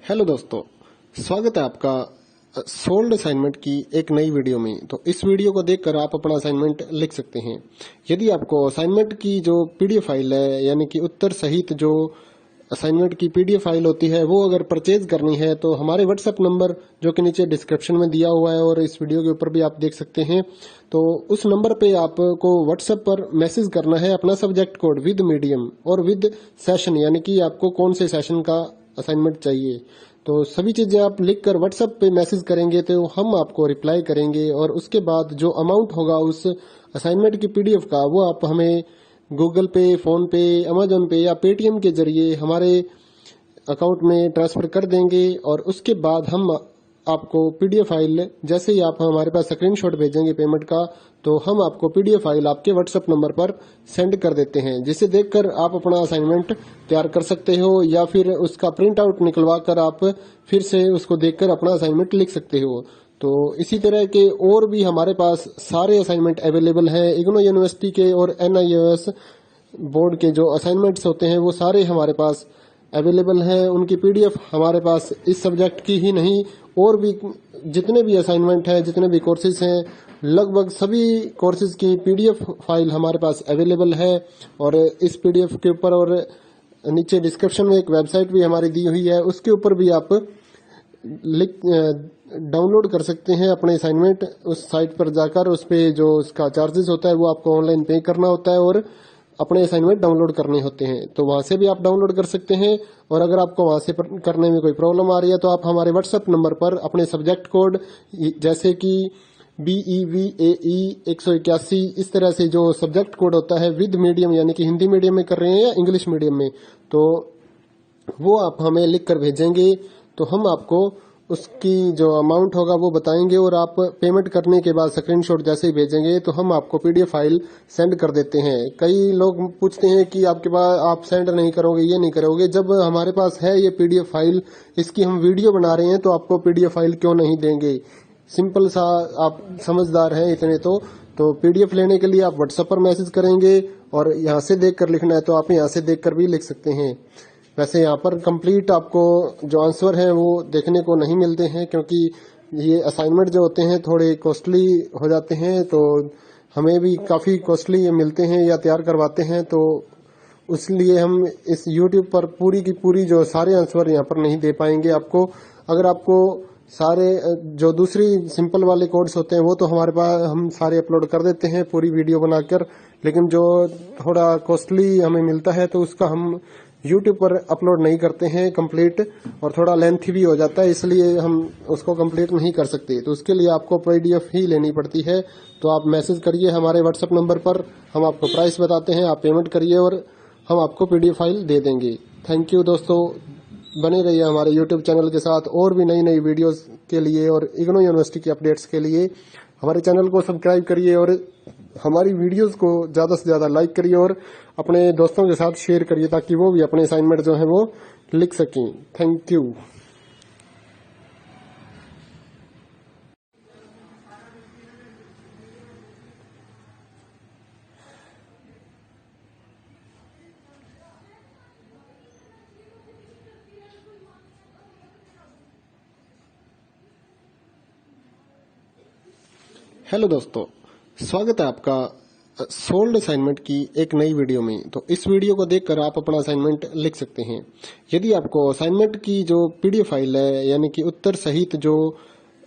Hello दोस्तों, स्वागत है आपका सोल्ड असाइनमेंट की एक नई वीडियो में। तो इस वीडियो को देखकर आप अपना असाइनमेंट लिख सकते हैं। यदि आपको असाइनमेंट की जो पीडीएफ फाइल है, यानी कि उत्तर सहित जो असाइनमेंट की पीडीएफ फाइल होती है, वो अगर परचेज करनी है तो हमारे व्हाट्सएप नंबर जो कि नीचे डिस्क्रिप्शन में दिया हुआ है और इस वीडियो के ऊपर भी आप देख सकते हैं, तो उस नंबर पे आपको व्हाट्सएप पर मैसेज करना है अपना सब्जेक्ट कोड विद मीडियम और विद सेशन, यानी कि आपको कौन से सेशन का असाइनमेंट चाहिए। तो सभी चीजें आप लिखकर व्हाट्सएप पे मैसेज करेंगे तो हम आपको रिप्लाई करेंगे और उसके बाद जो अमाउंट होगा उस असाइनमेंट की पीडीएफ का, वो आप हमें गूगल पे, फोन पे, अमेजोन पे या पेटीएम के जरिए हमारे अकाउंट में ट्रांसफर कर देंगे। और उसके बाद हम आपको पीडीएफ फाइल, जैसे ही आप हमारे पास स्क्रीनशॉट भेजेंगे पेमेंट का, तो हम आपको पीडीएफ फाइल आपके व्हाट्सएप नंबर पर सेंड कर देते हैं, जिसे देखकर आप अपना असाइनमेंट तैयार कर सकते हो या फिर उसका प्रिंट आउट निकलवा कर आप फिर से उसको देखकर अपना असाइनमेंट लिख सकते हो। तो इसी तरह के और भी हमारे पास सारे असाइनमेंट अवेलेबल हैं। इग्नो यूनिवर्सिटी के और NIOS बोर्ड के जो असाइनमेंट्स होते हैं वो सारे हमारे पास अवेलेबल हैं। उनकी पीडीएफ हमारे पास इस सब्जेक्ट की ही नहीं, और भी जितने भी असाइनमेंट हैं, जितने भी कोर्सेज हैं, लगभग सभी कोर्सेज की पीडीएफ फाइल हमारे पास अवेलेबल है। और इस पीडीएफ के ऊपर और नीचे डिस्क्रिप्शन में एक वेबसाइट भी हमारी दी हुई है, उसके ऊपर भी आप डाउनलोड कर सकते हैं अपने असाइनमेंट। उस साइट पर जाकर उस पे जो उसका चार्जेस होता है वो आपको ऑनलाइन पे करना होता है और अपने असाइनमेंट डाउनलोड करने होते हैं। तो वहां से भी आप डाउनलोड कर सकते हैं। और अगर आपको वहां से करने में कोई प्रॉब्लम आ रही है तो आप हमारे व्हाट्सएप नंबर पर अपने सब्जेक्ट कोड, जैसे कि BEVAE 181, इस तरह से जो सब्जेक्ट कोड होता है विद मीडियम, यानी कि हिंदी मीडियम में कर रहे हैं या इंग्लिश मीडियम में, तो वो आप हमें लिख कर भेजेंगे तो हम आपको उसकी जो अमाउंट होगा वो बताएंगे। और आप पेमेंट करने के बाद स्क्रीनशॉट जैसे ही भेजेंगे तो हम आपको पीडीएफ फाइल सेंड कर देते हैं। कई लोग पूछते हैं कि आपके पास आप सेंड नहीं करोगे, ये नहीं करोगे। जब हमारे पास है ये पीडीएफ फाइल, इसकी हम वीडियो बना रहे हैं, तो आपको पीडीएफ फाइल क्यों नहीं देंगे। सिंपल सा, आप समझदार हैं इतने तो पीडीएफ लेने के लिए आप व्हाट्सएप पर मैसेज करेंगे और यहाँ से देख कर लिखना है तो आप यहाँ से देख कर भी लिख सकते हैं। वैसे यहाँ पर कंप्लीट आपको जो आंसर है वो देखने को नहीं मिलते हैं, क्योंकि ये असाइनमेंट जो होते हैं थोड़े कॉस्टली हो जाते हैं, तो हमें भी काफ़ी कॉस्टली मिलते हैं या तैयार करवाते हैं। तो इसलिए हम इस YouTube पर पूरी की पूरी जो सारे आंसर यहाँ पर नहीं दे पाएंगे आपको। अगर आपको सारे जो दूसरी सिंपल वाले कोड्स होते हैं वो तो हमारे पास हम सारे अपलोड कर देते हैं पूरी वीडियो बनाकर, लेकिन जो थोड़ा कॉस्टली हमें मिलता है तो उसका हम YouTube पर अपलोड नहीं करते हैं कंप्लीट, और थोड़ा लेंथी भी हो जाता है, इसलिए हम उसको कंप्लीट नहीं कर सकते। तो उसके लिए आपको पीडीएफ ही लेनी पड़ती है। तो आप मैसेज करिए हमारे व्हाट्सएप नंबर पर, हम आपको प्राइस बताते हैं, आप पेमेंट करिए और हम आपको पीडीएफ फाइल दे देंगे। थैंक यू दोस्तों, बने रहिए हमारे YouTube चैनल के साथ और भी नई नई वीडियोस के लिए और इग्नो यूनिवर्सिटी की अपडेट्स के लिए हमारे चैनल को सब्सक्राइब करिए और हमारी वीडियोस को ज़्यादा से ज़्यादा लाइक करिए और अपने दोस्तों के साथ शेयर करिए, ताकि वो भी अपने असाइनमेंट जो है वो लिख सकें। Thank you. हेलो दोस्तों, स्वागत है आपका सोल्ड असाइनमेंट की एक नई वीडियो में। तो इस वीडियो को देखकर आप अपना असाइनमेंट लिख सकते हैं। यदि आपको असाइनमेंट की जो पीडीएफ फाइल है, यानी कि उत्तर सहित जो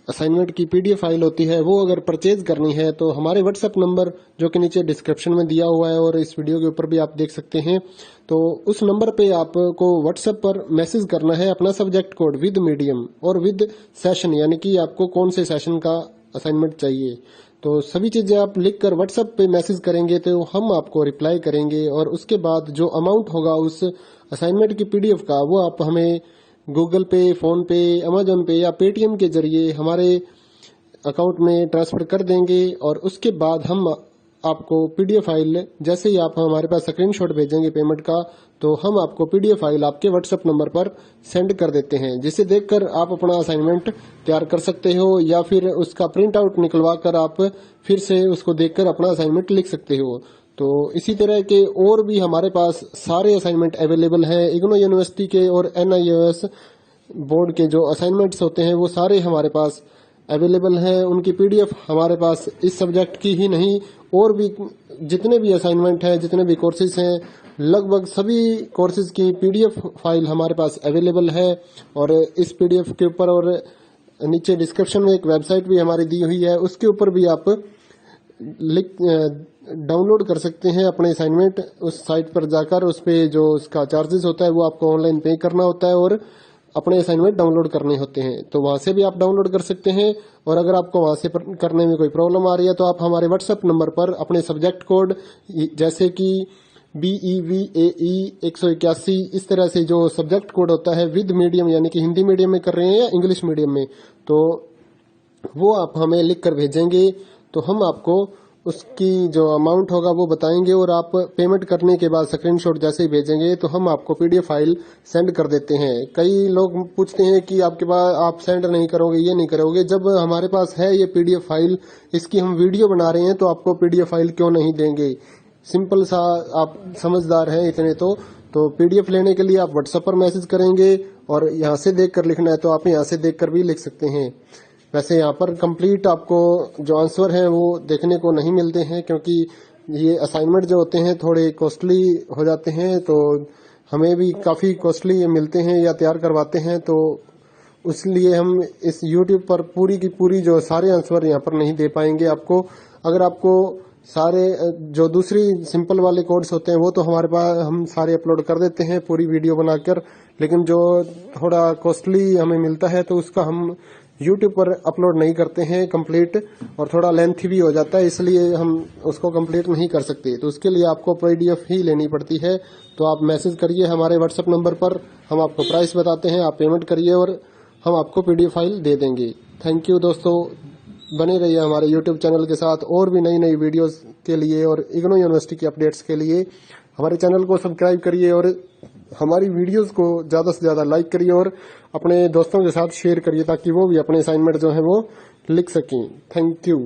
असाइनमेंट की पीडीएफ फाइल होती है, वो अगर परचेज करनी है तो हमारे व्हाट्सएप नंबर जो कि नीचे डिस्क्रिप्शन में दिया हुआ है और इस वीडियो के ऊपर भी आप देख सकते हैं, तो उस नंबर पे आपको व्हाट्सएप पर मैसेज करना है अपना सब्जेक्ट कोड विद मीडियम और विद सेशन, यानी कि आपको कौन से सेशन का असाइनमेंट चाहिए। तो सभी चीजें आप लिखकर व्हाट्सएप पे मैसेज करेंगे तो हम आपको रिप्लाई करेंगे और उसके बाद जो अमाउंट होगा उस असाइनमेंट की पीडीएफ का, वो आप हमें गूगल पे, फोन पे, अमेजोन पे या पेटीएम के जरिए हमारे अकाउंट में ट्रांसफर कर देंगे। और उसके बाद हम आपको पीडीएफ फाइल, जैसे ही आप हमारे पास स्क्रीनशॉट भेजेंगे पेमेंट का, तो हम आपको पीडीएफ फाइल आपके व्हाट्सएप नंबर पर सेंड कर देते हैं, जिसे देखकर आप अपना असाइनमेंट तैयार कर सकते हो या फिर उसका प्रिंट आउट निकलवा कर आप फिर से उसको देखकर अपना असाइनमेंट लिख सकते हो। तो इसी तरह के और भी हमारे पास सारे असाइनमेंट अवेलेबल हैं। इग्नो यूनिवर्सिटी के और NIOS बोर्ड के जो असाइनमेंट्स होते हैं वो सारे हमारे पास अवेलेबल हैं। उनकी पीडीएफ हमारे पास इस सब्जेक्ट की ही नहीं, और भी जितने भी असाइनमेंट हैं, जितने भी कोर्सेज हैं, लगभग सभी कोर्सेज की पीडीएफ फाइल हमारे पास अवेलेबल है। और इस पीडीएफ के ऊपर और नीचे डिस्क्रिप्शन में एक वेबसाइट भी हमारी दी हुई है, उसके ऊपर भी आप डाउनलोड कर सकते हैं अपने असाइनमेंट। उस साइट पर जाकर उस पे जो उसका चार्जेस होता है वो आपको ऑनलाइन पे करना होता है और अपने असाइनमेंट डाउनलोड करने होते हैं। तो वहां से भी आप डाउनलोड कर सकते हैं। और अगर आपको वहां से करने में कोई प्रॉब्लम आ रही है तो आप हमारे व्हाट्सएप नंबर पर अपने सब्जेक्ट कोड जैसे कि BEVAE 181 इस तरह से जो सब्जेक्ट कोड होता है विद मीडियम, यानी कि हिंदी मीडियम में कर रहे हैं या इंग्लिश मीडियम में, तो वो आप हमें लिख कर भेजेंगे तो हम आपको उसकी जो अमाउंट होगा वो बताएंगे। और आप पेमेंट करने के बाद स्क्रीनशॉट जैसे ही भेजेंगे तो हम आपको पीडीएफ फाइल सेंड कर देते हैं। कई लोग पूछते हैं कि आपके पास आप सेंड नहीं करोगे, ये नहीं करोगे। जब हमारे पास है ये पीडीएफ फाइल, इसकी हम वीडियो बना रहे हैं, तो आपको पीडीएफ फाइल क्यों नहीं देंगे। सिंपल सा, आप समझदार हैं इतने तो पीडीएफ लेने के लिए आप व्हाट्सएप पर मैसेज करेंगे और यहाँ से देख कर लिखना है तो आप यहाँ से देख कर भी लिख सकते हैं। वैसे यहाँ पर कंप्लीट आपको जो आंसर है वो देखने को नहीं मिलते हैं, क्योंकि ये असाइनमेंट जो होते हैं थोड़े कॉस्टली हो जाते हैं, तो हमें भी काफ़ी कॉस्टली मिलते हैं या तैयार करवाते हैं। तो इसलिए हम इस YouTube पर पूरी की पूरी जो सारे आंसर यहाँ पर नहीं दे पाएंगे आपको। अगर आपको सारे जो दूसरी सिंपल वाले कोड्स होते हैं वो तो हमारे पास हम सारे अपलोड कर देते हैं पूरी वीडियो बनाकर, लेकिन जो थोड़ा कॉस्टली हमें मिलता है तो उसका हम YouTube पर अपलोड नहीं करते हैं कंप्लीट, और थोड़ा लेंथी भी हो जाता है, इसलिए हम उसको कंप्लीट नहीं कर सकते। तो उसके लिए आपको पीडीएफ ही लेनी पड़ती है। तो आप मैसेज करिए हमारे व्हाट्सएप नंबर पर, हम आपको प्राइस बताते हैं, आप पेमेंट करिए और हम आपको पीडीएफ फाइल दे देंगे। थैंक यू दोस्तों, बने रहिए हमारे YouTube चैनल के साथ और भी नई नई वीडियोस के लिए और इग्नो यूनिवर्सिटी की अपडेट्स के लिए हमारे चैनल को सब्सक्राइब करिए और हमारी वीडियोस को ज़्यादा से ज़्यादा लाइक करिए और अपने दोस्तों के साथ शेयर करिए ताकि वो भी अपने असाइनमेंट जो है वो लिख सकें। Thank you.